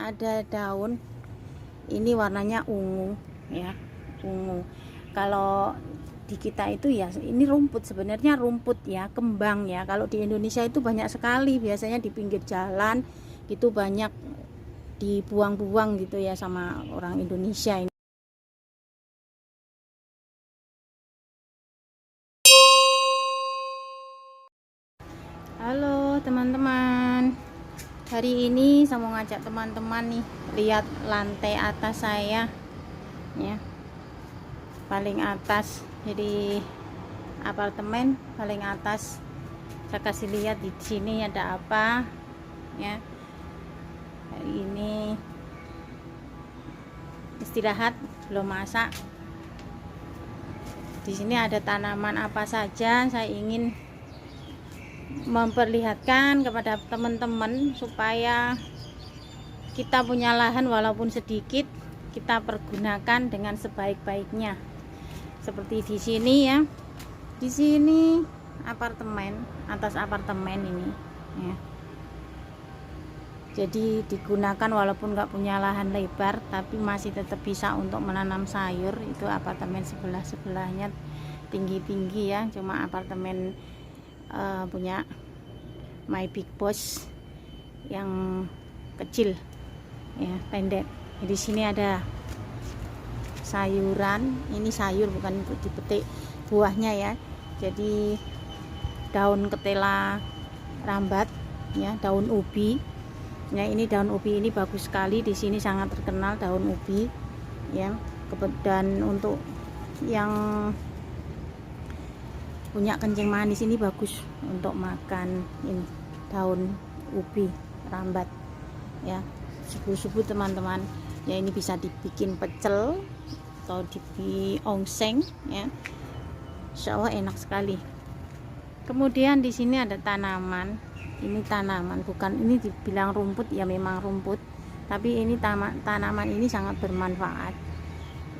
ada daun, ini warnanya ungu ya, ungu. Kalau di kita itu ya ini rumput, sebenarnya rumput ya, kembang ya. Kalau di Indonesia itu banyak sekali, biasanya di pinggir jalan gitu banyak dibuang-buang gitu ya sama orang Indonesia ini. Halo teman-teman, hari ini saya mau ngajak teman-teman nih lihat lantai atas saya ya, paling atas. Jadi apartemen paling atas, saya kasih lihat di sini ada apa ya. Hari ini istirahat, belum masak. Di sini ada tanaman apa saja, saya ingin memperlihatkan kepada teman-teman supaya kita punya lahan walaupun sedikit, kita pergunakan dengan sebaik-baiknya. Seperti di sini ya, di sini apartemen, atas apartemen ini ya. Jadi digunakan walaupun nggak punya lahan lebar, tapi masih tetap bisa untuk menanam sayur. Itu apartemen sebelahnya tinggi-tinggi ya, cuma apartemen punya My Big Boss yang kecil ya, pendek. Di sini ada sayuran, ini sayur bukan dipetik buahnya ya. Jadi daun ketela rambat ya, daun ubi ya. Ini daun ubi ini bagus sekali, di sini sangat terkenal daun ubi ya. Dan untuk yang punya kencing manis ini bagus untuk makan. Ini daun ubi rambat ya, subuh-subuh teman-teman ya. Ini bisa dibikin pecel atau di ongseng ya, insya Allah enak sekali. Kemudian di sini ada tanaman, ini tanaman, bukan ini dibilang rumput ya, memang rumput, tapi ini tanaman ini sangat bermanfaat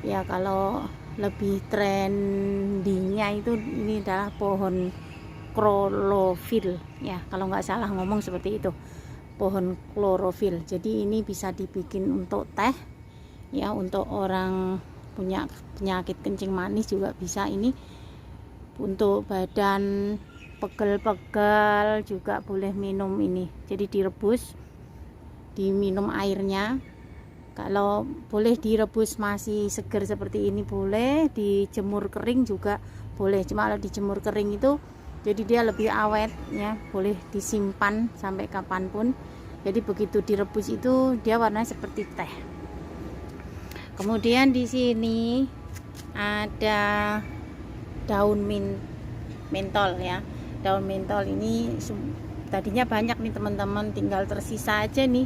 ya. Kalau lebih trendingnya itu ini adalah pohon klorofil ya, kalau nggak salah ngomong seperti itu, pohon klorofil. Jadi ini bisa dibikin untuk teh ya, untuk orang punya penyakit kencing manis juga bisa. Ini untuk badan pegel-pegel juga boleh minum ini. Jadi direbus, diminum airnya. Kalau boleh direbus masih segar seperti ini boleh, dijemur kering juga boleh. Cuma kalau dijemur kering itu jadi dia lebih awet ya, boleh disimpan sampai kapanpun. Jadi begitu direbus itu dia warnanya seperti teh. Kemudian di sini ada daun mentol ya. Daun mentol ini tadinya banyak nih teman-teman, tinggal tersisa aja nih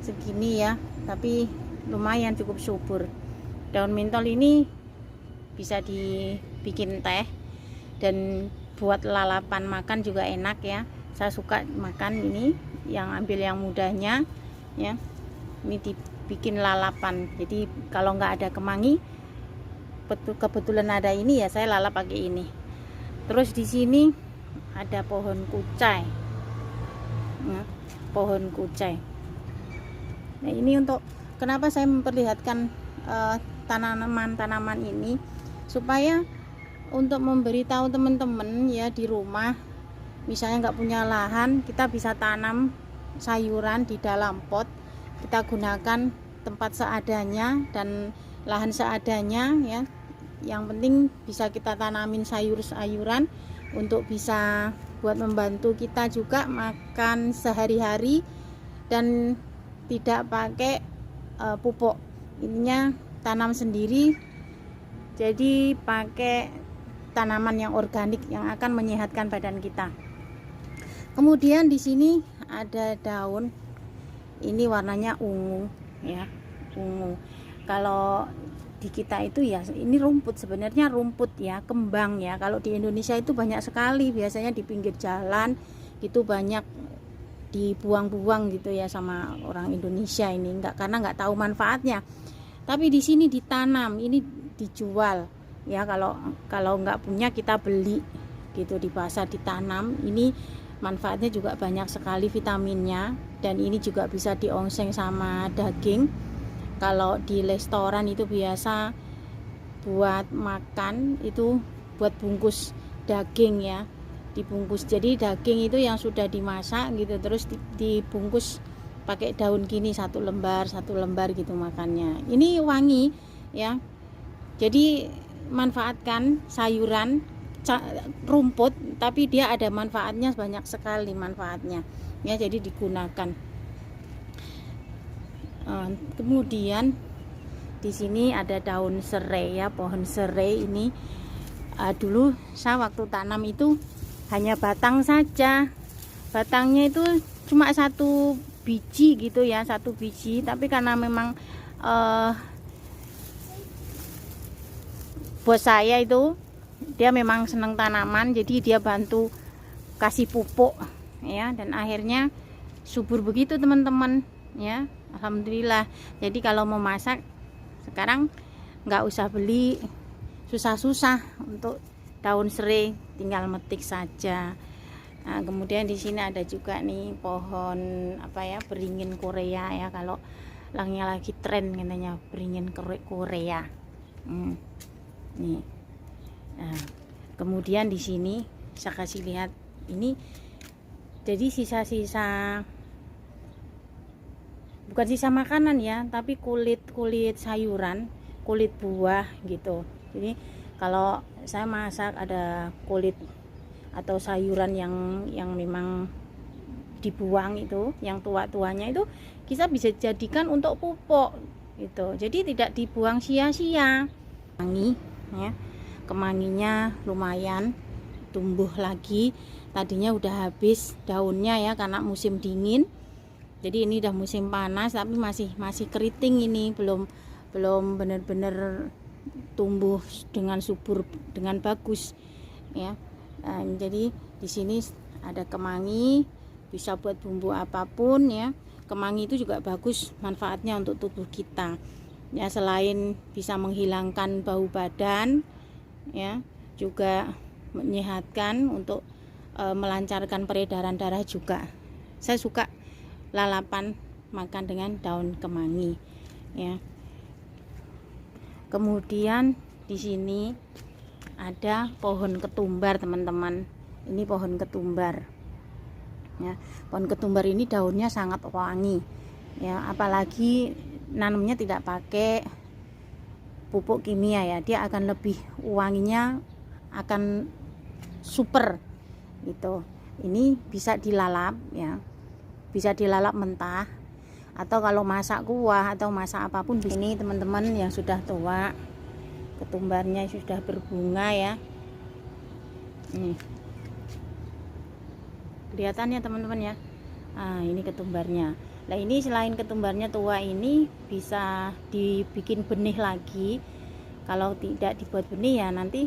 segini ya, tapi lumayan cukup subur. Daun mentol ini bisa dibikin teh dan buat lalapan makan juga enak ya. Saya suka makan ini, yang ambil yang mudahnya ya. Ini dibikin lalapan. Jadi kalau nggak ada kemangi, kebetulan ada ini ya, saya lalap pakai ini. Terus di sini ada pohon kucai ya, pohon kucai. Nah ini untuk kenapa saya memperlihatkan tanaman-tanaman ini, supaya untuk memberitahu teman-teman ya, di rumah misalnya nggak punya lahan, kita bisa tanam sayuran di dalam pot. Kita gunakan tempat seadanya dan lahan seadanya ya. Yang penting bisa kita tanamin sayur-sayuran untuk bisa buat membantu kita juga makan sehari-hari dan tidak pakai pupuk. Ininya tanam sendiri, jadi pakai tanaman yang organik yang akan menyehatkan badan kita. Kemudian di sini ada daun, ini warnanya ungu ya, ungu. Kalau di kita itu ya ini rumput, sebenarnya rumput ya, kembang ya. Kalau di Indonesia itu banyak sekali, biasanya di pinggir jalan gitu banyak dibuang-buang gitu ya sama orang Indonesia ini, karena nggak tahu manfaatnya. Tapi di sini ditanam, ini dijual ya. Kalau nggak punya kita beli gitu di pasar, ditanam. Ini manfaatnya juga banyak sekali, vitaminnya dan ini juga bisa diongseng sama daging. Kalau di restoran itu biasa buat makan itu buat bungkus daging ya, dibungkus. Jadi daging itu yang sudah dimasak gitu, terus dibungkus pakai daun gini, satu lembar gitu makannya. Ini wangi ya. Jadi manfaatkan sayuran, rumput, tapi dia ada manfaatnya, banyak sekali manfaatnya ya, jadi digunakan. Kemudian di sini ada daun serai ya, pohon serai ini dulu saya waktu tanam itu hanya batang saja, batangnya itu cuma satu biji gitu ya, satu biji. Tapi karena memang bos saya itu dia memang senang tanaman, jadi dia bantu kasih pupuk ya, dan akhirnya subur begitu teman-teman ya, alhamdulillah. Jadi kalau mau masak sekarang nggak usah beli susah-susah untuk daun serai, tinggal metik saja. Nah, kemudian di sini ada juga nih pohon apa ya, beringin Korea ya, kalau lagi tren katanya beringin Korea. Nih. Nah, kemudian di sini saya kasih lihat ini, jadi sisa-sisa, bukan sisa makanan ya, tapi kulit sayuran, kulit buah gitu. Jadi kalau saya masak ada kulit atau sayuran yang memang dibuang itu, yang tua-tuanya itu kita bisa jadikan untuk pupuk gitu. Jadi tidak dibuang sia-sia. Kemangi ya, kemanginya lumayan tumbuh lagi. Tadinya udah habis daunnya ya karena musim dingin. Jadi ini udah musim panas tapi masih keriting, ini belum benar-benar tumbuh dengan subur, dengan bagus ya. Nah, jadi di sini ada kemangi, bisa buat bumbu apapun ya. Kemangi itu juga bagus manfaatnya untuk tubuh kita ya, selain bisa menghilangkan bau badan ya, juga menyehatkan, untuk melancarkan peredaran darah juga. Saya suka lalapan makan dengan daun kemangi ya. Kemudian di sini ada pohon ketumbar teman-teman. Ini pohon ketumbar ya. Pohon ketumbar ini daunnya sangat wangi ya, apalagi nanamnya tidak pakai pupuk kimia ya, dia akan lebih wanginya, akan super gitu. Ini bisa dilalap ya, bisa dilalap mentah, atau kalau masak kuah atau masak apapun. Ini teman-teman yang sudah tua, ketumbarnya sudah berbunga ya. Nih kelihatannya teman-teman ya. Nah, ini ketumbarnya. Nah, ini selain ketumbarnya tua, ini bisa dibikin benih lagi. Kalau tidak dibuat benih ya nanti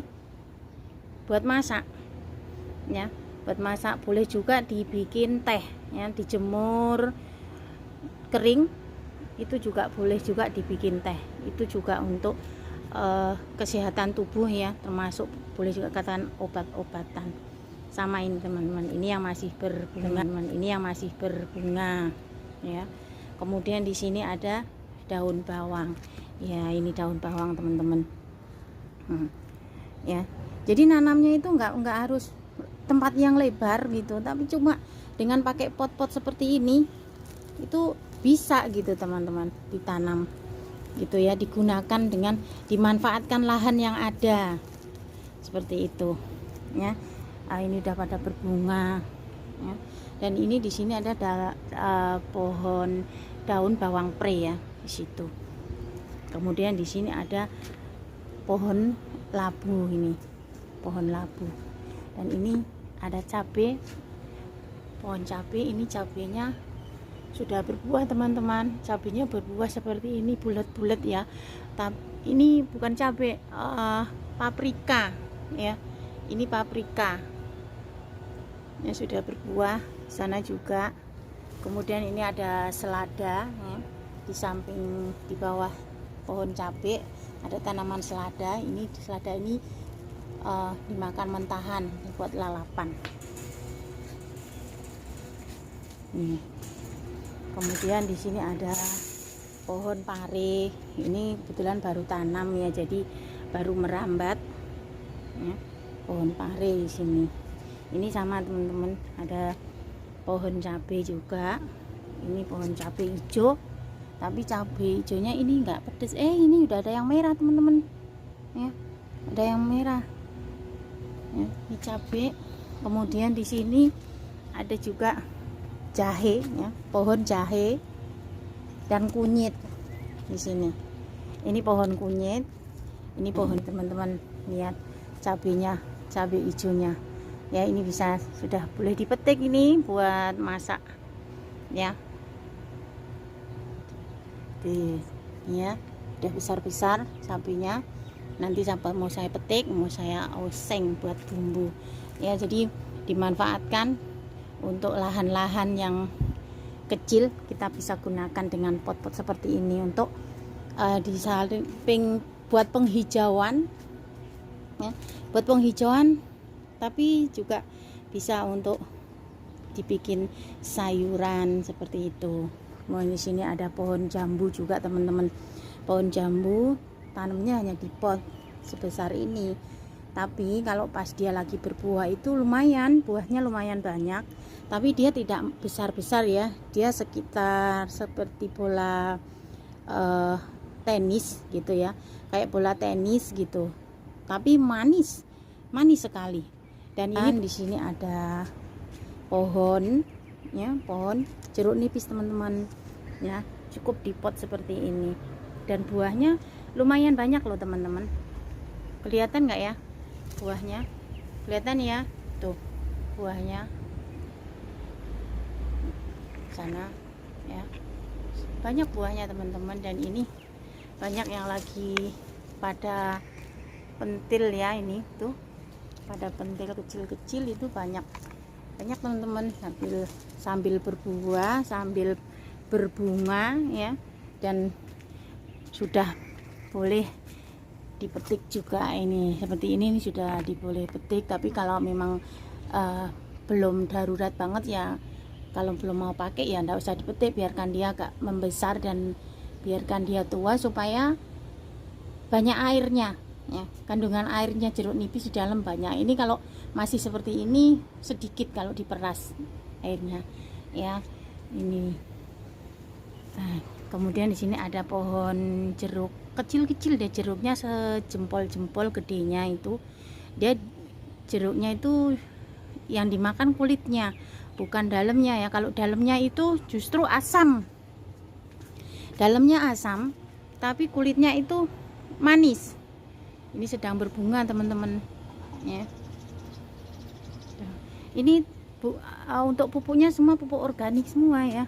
buat masak ya, buat masak. Boleh juga dibikin teh ya, dijemur kering itu juga boleh, juga dibikin teh. Itu juga untuk kesehatan tubuh ya, termasuk boleh juga katakan obat-obatan. Sama ini teman-teman, ini yang masih berbunga, ini yang masih berbunga ya. Kemudian di sini ada daun bawang ya, ini daun bawang teman-teman ya. Jadi nanamnya itu nggak harus tempat yang lebar gitu, tapi cuma dengan pakai pot-pot seperti ini itu bisa gitu teman-teman, ditanam gitu ya, digunakan dengan dimanfaatkan lahan yang ada seperti itu ya. Nah, ini udah pada berbunga ya. Dan ini di sini ada pohon daun bawang pre ya di situ. Kemudian di sini ada pohon labu, ini pohon labu. Dan ini ada cabai, pohon cabai. Ini cabainya sudah berbuah teman-teman, cabainya berbuah seperti ini, bulat-bulat ya. Tapi ini bukan cabai, paprika ya. Ini paprika yang sudah berbuah sana juga. Kemudian ini ada selada ya. Di samping, di bawah pohon cabai ada tanaman selada. Ini selada ini dimakan mentahan, buat lalapan. Kemudian di sini ada pohon pare, ini kebetulan baru tanam ya, jadi baru merambat ya, pohon pare di sini. Ini sama teman-teman, ada pohon cabai juga. Ini pohon cabai hijau, tapi cabai hijaunya ini enggak pedes. Ini udah ada yang merah teman-teman ya, ada yang merah ya, ini cabai. Kemudian di sini ada juga jahe ya, pohon jahe dan kunyit di sini. Ini pohon kunyit, ini pohon teman-teman, lihat cabenya, cabai hijaunya ya. Ini bisa sudah boleh dipetik ini buat masak ya. Ya udah besar-besar cabenya, nanti sampai mau saya petik, mau saya oseng buat bumbu ya. Jadi dimanfaatkan untuk lahan-lahan yang kecil, kita bisa gunakan dengan pot-pot seperti ini untuk di samping buat penghijauan ya, buat penghijauan, tapi juga bisa untuk dibikin sayuran seperti itu. Mau di sini ada pohon jambu juga teman-teman. Pohon jambu tanamnya hanya di pot sebesar ini, tapi kalau pas dia lagi berbuah itu lumayan, buahnya lumayan banyak, tapi dia tidak besar-besar ya. Dia sekitar seperti bola tenis gitu ya, kayak bola tenis gitu, tapi manis sekali. Dan ini di sini ada pohon ya, pohon jeruk nipis teman-teman ya, cukup di pot seperti ini, dan buahnya lumayan banyak loh teman-teman. Kelihatan nggak ya buahnya? Kelihatan ya, tuh buahnya sana ya, banyak buahnya teman-teman. Dan ini banyak yang lagi pada pentil ya, ini tuh pada pentil kecil-kecil itu banyak teman-teman, sambil berbuah, sambil berbunga ya, dan sudah boleh dipetik juga. Ini seperti ini sudah diboleh petik, tapi kalau memang belum darurat banget ya, kalau belum mau pakai ya enggak usah dipetik, biarkan dia agak membesar dan biarkan dia tua supaya banyak airnya ya, kandungan airnya jeruk nipis di dalam banyak. Ini kalau masih seperti ini sedikit kalau diperas airnya ya. Ini kemudian di sini ada pohon jeruk kecil-kecil deh, jeruknya sejempol-jempol gedenya itu. Dia jeruknya itu yang dimakan kulitnya, bukan dalamnya ya. Kalau dalamnya itu justru asam, dalamnya asam tapi kulitnya itu manis. Ini sedang berbunga teman-teman ya. Ini untuk pupuknya semua pupuk organik semua ya,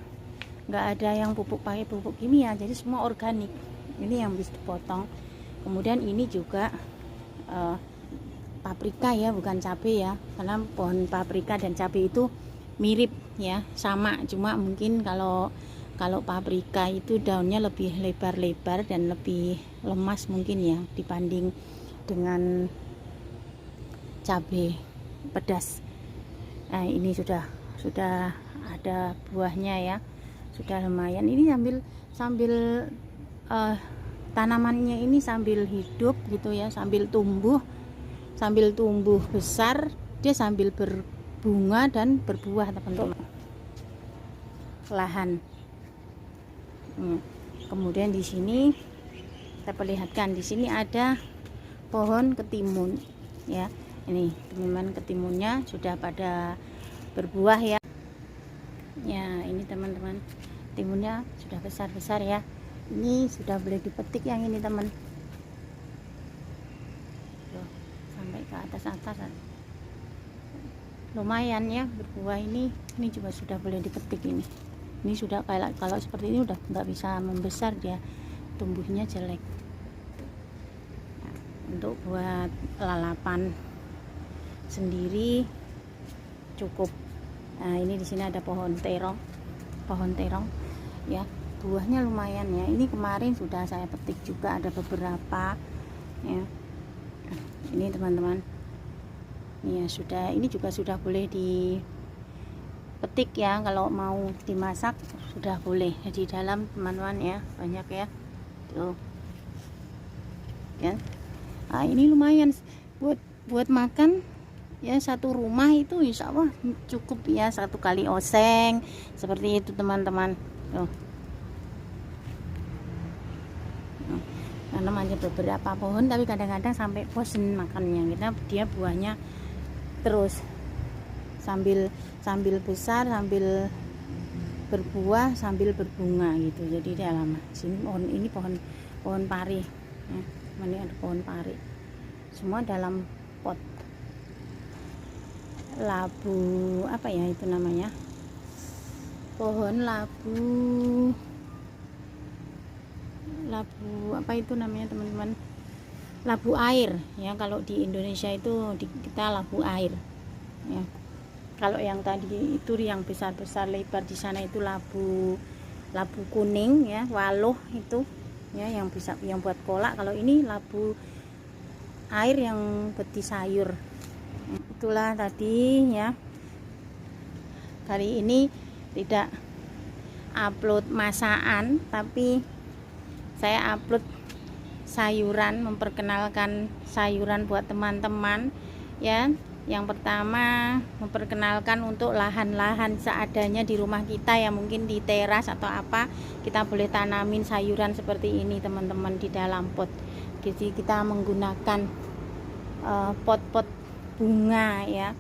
nggak ada yang pupuk pakai pupuk kimia, jadi semua organik. Ini yang bisa dipotong. Kemudian ini juga paprika ya, bukan cabai ya, karena pohon paprika dan cabai itu mirip ya, sama, cuma mungkin kalau paprika itu daunnya lebih lebar-lebar dan lebih lemas mungkin ya dibanding dengan cabai pedas. Nah ini sudah ada buahnya ya, sudah lumayan. Ini sambil tanamannya ini sambil hidup gitu ya, sambil tumbuh besar, dia sambil berbunga dan berbuah teman-teman. Lahan. Kemudian di sini kita perlihatkan, di sini ada pohon ketimun ya. Ini teman-teman, ketimunnya sudah pada berbuah ya. Ya ini teman-teman, timunnya sudah besar-besar ya. Ini sudah boleh dipetik yang ini teman. Loh, sampai ke atas-atas. Lumayan ya berbuah ini juga sudah boleh dipetik ini. Ini sudah kalau seperti ini udah nggak bisa membesar, dia tumbuhnya jelek. Nah, untuk buat lalapan sendiri cukup. Nah ini di sini ada pohon terong ya, buahnya lumayan ya. Ini kemarin sudah saya petik juga, ada beberapa ya. Ini teman-teman ya, ini juga sudah boleh dipetik ya, kalau mau dimasak sudah boleh di dalam teman-teman ya, banyak ya tuh ya. Nah, ini lumayan buat makan ya, satu rumah itu insya Allah cukup ya, satu kali oseng seperti itu teman-teman tuh. Nanam aja beberapa pohon, tapi kadang-kadang sampai bosen makannya, dia buahnya terus sambil besar, sambil berbuah, sambil berbunga gitu. Jadi dia lama sini pohon pari ya. Ini ada pohon pari, semua dalam pot labu, apa ya itu namanya, pohon labu apa itu namanya teman-teman, labu air ya. Kalau di Indonesia itu kita labu air ya. Kalau yang tadi itu yang besar-besar lebar di sana itu labu kuning ya, waluh itu ya, yang buat kolak. Kalau ini labu air yang beti sayur. Itulah tadi ya, kali ini tidak upload masakan, tapi saya upload sayuran, memperkenalkan sayuran buat teman-teman ya. Yang pertama, memperkenalkan untuk lahan-lahan seadanya di rumah kita ya, mungkin di teras atau apa, kita boleh tanamin sayuran seperti ini teman-teman di dalam pot. Jadi kita menggunakan pot-pot bunga ya.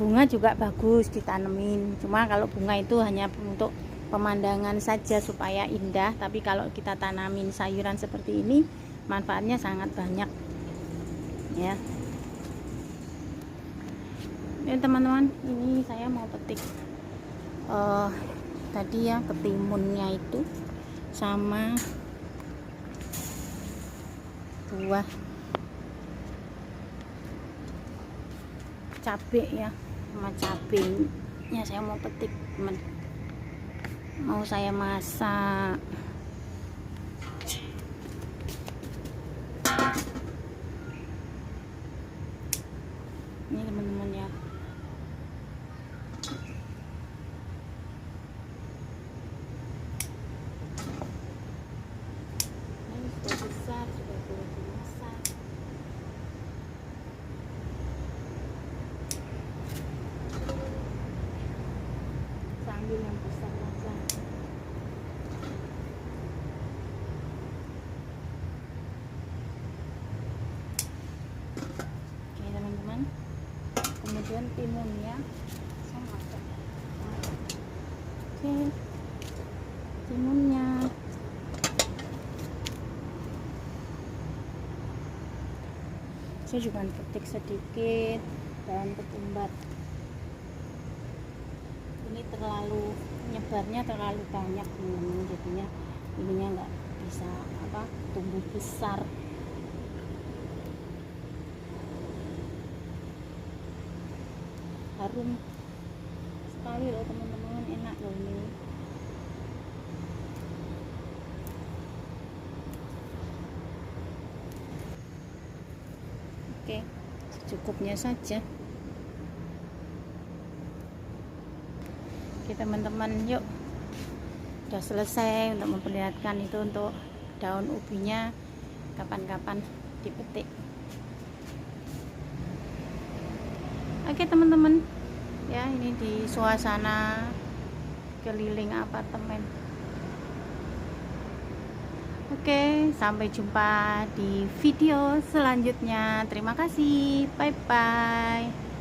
Bunga juga bagus ditanemin, cuma kalau bunga itu hanya untuk pemandangan saja supaya indah, tapi kalau kita tanamin sayuran seperti ini manfaatnya sangat banyak ya. Ya teman-teman, ini saya mau petik tadi ya, ketimunnya itu sama buah cabai ya, sama cabenya saya mau petik teman, mau saya masak. Ini teman-teman ya, ini sudah besar, sudah boleh dimasak. Sambil yang besar saja. Oke teman-teman, kemudian timunnya saya masak. Oke, timunnya saya juga petik sedikit daun ketumbar. Ini terlalu nyebarnya terlalu banyak teman-teman, jadinya ininya nggak bisa tumbuh besar. Harum sekali loh teman-teman, enak loh ini. Oke, secukupnya saja. Oke teman-teman, yuk, udah selesai untuk memperlihatkan itu untuk daun ubinya, kapan-kapan dipetik. Oke teman-teman ya, ini di suasana keliling apartemen. Oke, sampai jumpa di video selanjutnya. Terima kasih, bye bye.